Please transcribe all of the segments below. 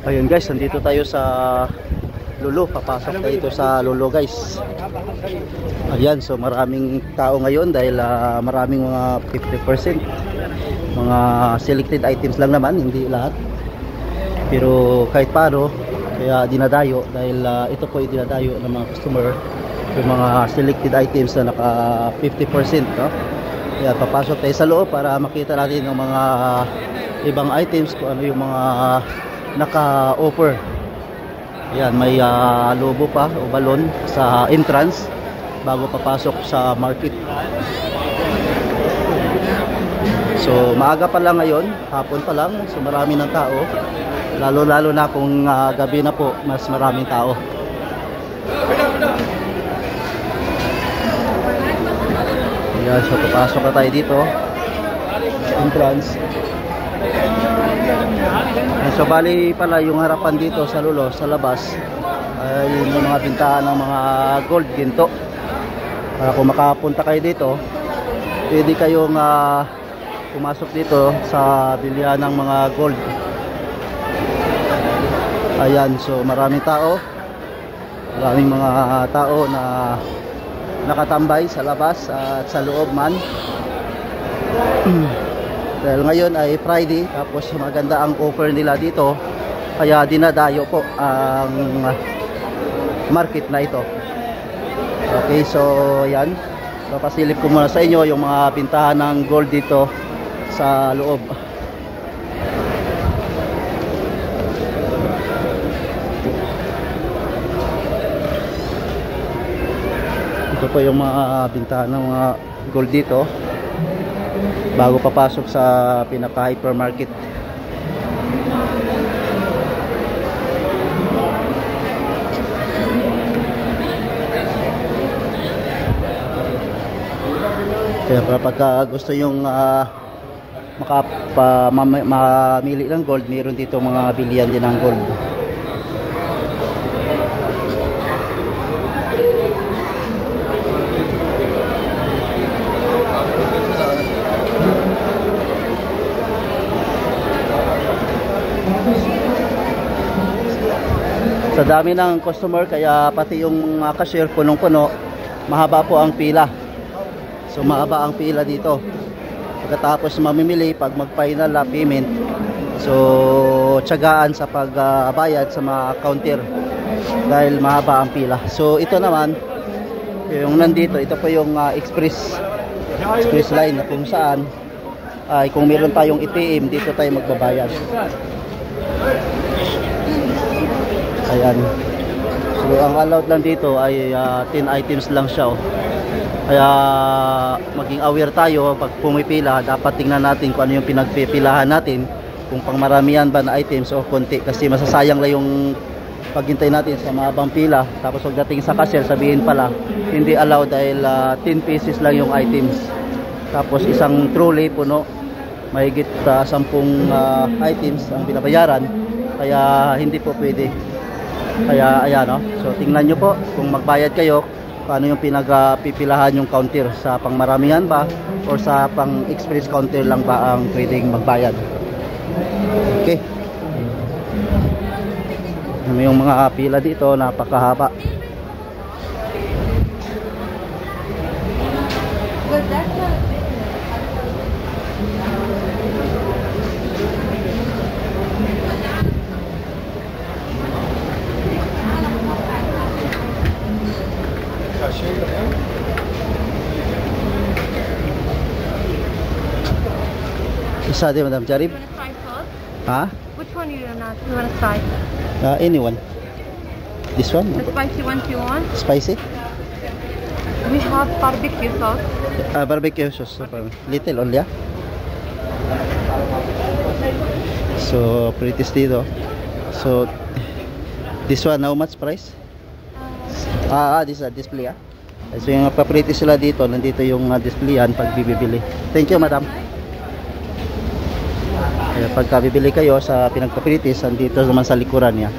Ayun guys, nandito tayo sa Lulu. Papasok tayo dito sa Lulu guys. Ayan, so maraming tao ngayon dahil maraming mga 50%. Mga selected items lang naman, hindi lahat. Pero kahit paano, kaya dinadayo dahil ito po yung dinadayo ng mga customer. Yung mga selected items na naka 50%, no? Kaya papasok tayo sa loob para makita natin yung mga ibang items, kung ano yung mga naka-offer. Ayan, may lobo pa o balon sa entrance bago papasok sa market. So maaga pa lang ngayon, hapon pa lang, so marami ng tao. Lalo na kung gabi na po, mas maraming tao. Ayan, so papasok na tayo dito sa entrance. So bali pala yung harapan dito sa Lulu, sa labas, ay yung mga bintahan ng mga gold, ginto. Para kung makapunta kayo dito, pwede kayong pumasok dito sa bilihan ng mga gold. Ayan, so maraming tao. Maraming mga tao na nakatambay sa labas at sa loob man. Dahil ngayon ay Friday, tapos maganda ang offer nila dito, kaya dinadayo po ang market na ito. Okay, so yan, so pasilip ko muna sa inyo yung mga bintahan ng gold dito sa loob. Ito po yung mga bintahan ng mga gold dito bago papasok sa pinaka hypermarket. Kaya kapag gusto yung mamili ng gold, mayroon dito mga bilihan din ng gold. Sa dami ng customer, kaya pati yung mga cashier punong-puno, mahaba po ang pila. So mahaba ang pila dito. Pagkatapos mamimili, pag mag-final payment, so tiyagaan sa pagbayad sa mga counter dahil mahaba ang pila. So ito naman, yung nandito, ito po yung express line na kung saan ay kung meron tayong ATM, dito tayo magbabayad. Ayan. So ang allowed lang dito ay 10 items lang siya, oh. Kaya maging aware tayo pag pumipila, dapat tingnan natin kung ano yung pinagpipilahan natin, kung pangmaramihan ba na items o konti, kasi masasayang lang yung paghintay natin sa mahabang pila, tapos pagdating sa cashier sabihin pala hindi allowed dahil 10 pieces lang yung items, tapos isang trolley puno, mahigit 10 items ang binabayaran, kaya hindi po pwede. Kaya ayan, no? So tingnan nyo po kung magbayad kayo, paano yung pinagpipilahan yung counter, sa pangmaramihan ba o sa pang express counter lang ba ang pwedeng magbayad. Okay, yung mga pila dito napakahaba. Isa din, Madam Jarib. Ha? Which one you want to try? Anyone. This one? The spicy one you want? Spicy? We have barbecue sauce. Barbecue sauce. Little only, So, pretty dito. So, this one, how much price? This display, So, yung papriti sila dito, nandito yung displayan pag bibili. Thank you, madam. Kaya pagka bibili kayo sa pinagpapritis, andito naman sa likuran niya.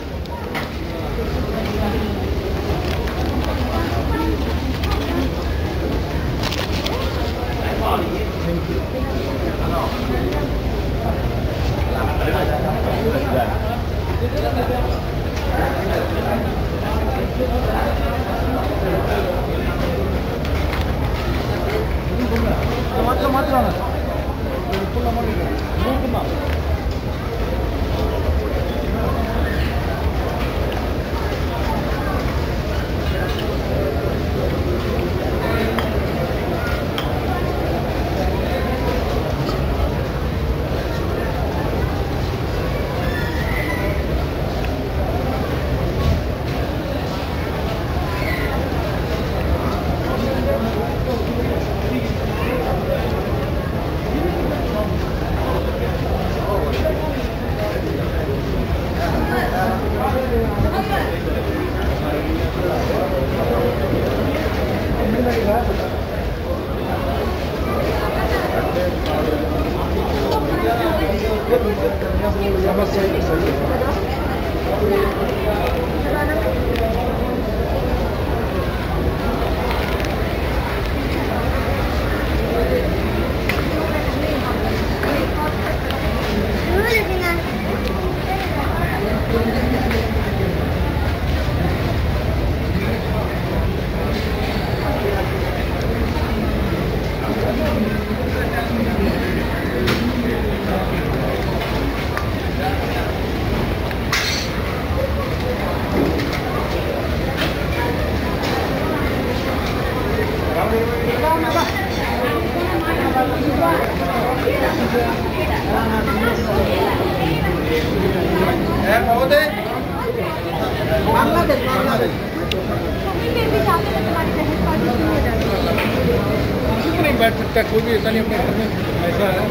नहीं बैठ सकता कोई भी ऐसा नहीं अपने घर में ऐसा है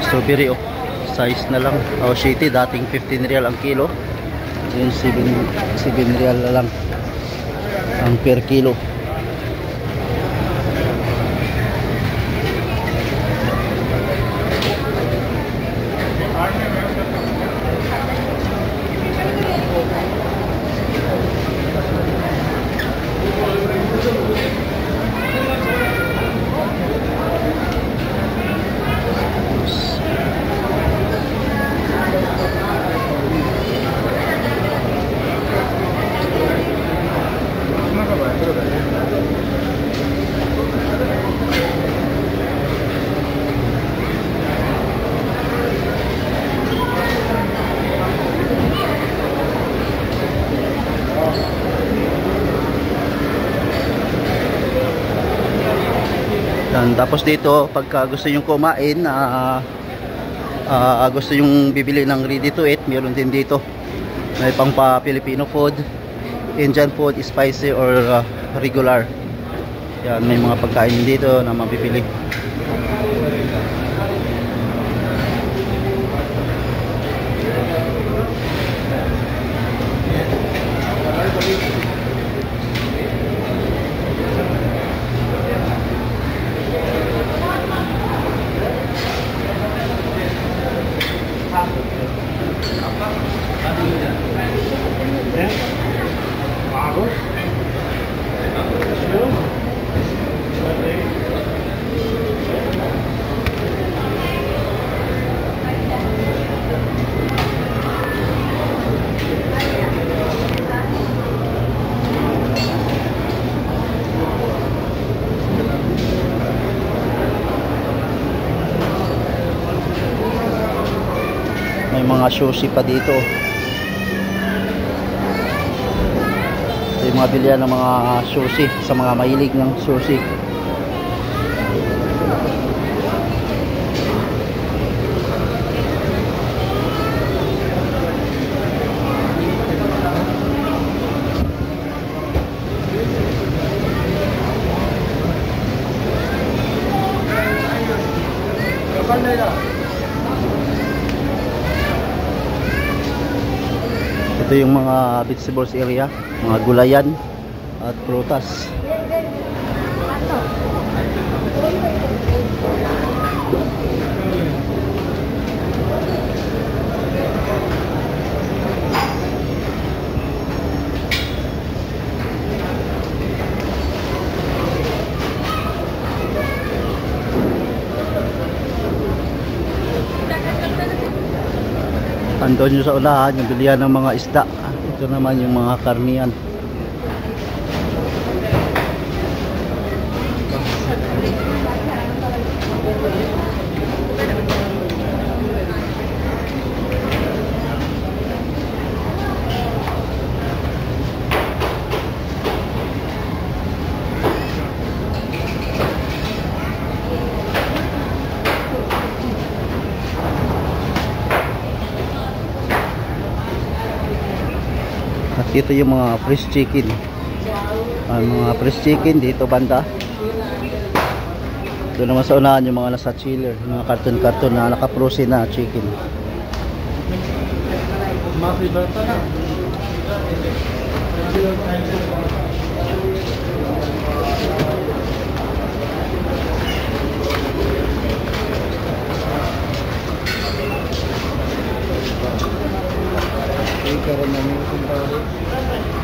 strawberry oh. Size na lang. Oh, shitty dating 15 real ang kilo. Yun 7 real na lang ang per kilo. Tapos dito pagka gusto nyo kumain gusto yung bibili ng ready to eat, meron din dito. May pang pa Filipino food, Indian food, spicy or regular. Yan, may mga pagkain dito na mabibili. May mga sushi pa dito. Ito yung mga bilihan ng mga sushi sa mga mahilig ng sushi. Ito yung mga vegetables area, mga gulayan at prutas. Andun yung sa unahan, yung bilihan ng mga isda. Ito naman yung mga karniyan. At ito yung mga fresh chicken. Mga fresh chicken dito banda. Ito naman sa unahan yung mga nasa chiller, mga karton-karton na naka-frozen na chicken. Karon namin kung